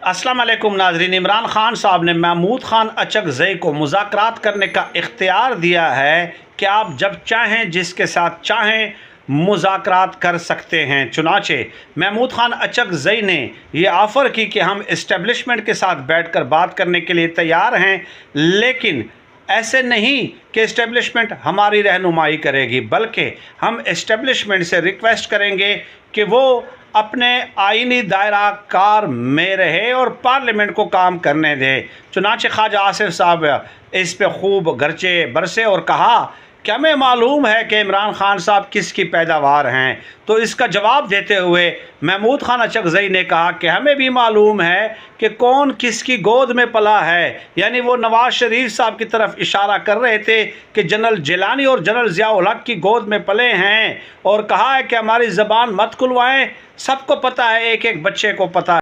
अस्सलाम वालेकुम नाजरीन। इमरान खान साहब ने महमूद खान अचकज़ई को मुज़ाकरात करने का इख्तियार दिया है कि आप जब चाहें जिसके साथ चाहें मुज़ाकरात कर सकते हैं। चुनाचे महमूद खान अचकज़ई ने यह ऑफ़र की कि हम इस्टेब्लिशमेंट के साथ बैठकर बात करने के लिए तैयार हैं, लेकिन ऐसे नहीं कि इस्टेब्लिशमेंट हमारी रहनुमाई करेगी, बल्कि हम इस्टेब्लिशमेंट से रिक्वेस्ट करेंगे कि वो अपने आईनी दायरा कार में रहे और पार्लियामेंट को काम करने दे। चुनाचे ख्वाजा आसिफ साहब इस पे खूब गरचे बरसे और कहा कि हमें मालूम है कि इमरान खान साहब किसकी पैदावार हैं। तो इसका जवाब देते हुए महमूद खान अचकज़ई ने कहा कि हमें भी मालूम है कि कौन किसकी गोद में पला है। यानी वो नवाज शरीफ साहब की तरफ इशारा कर रहे थे कि जनरल जिलानी और जनरल ज़ियाउल हक की गोद में पले हैं, और कहा है कि हमारी ज़बान मत खुलवाएं, सबको पता है, एक एक बच्चे को पता है।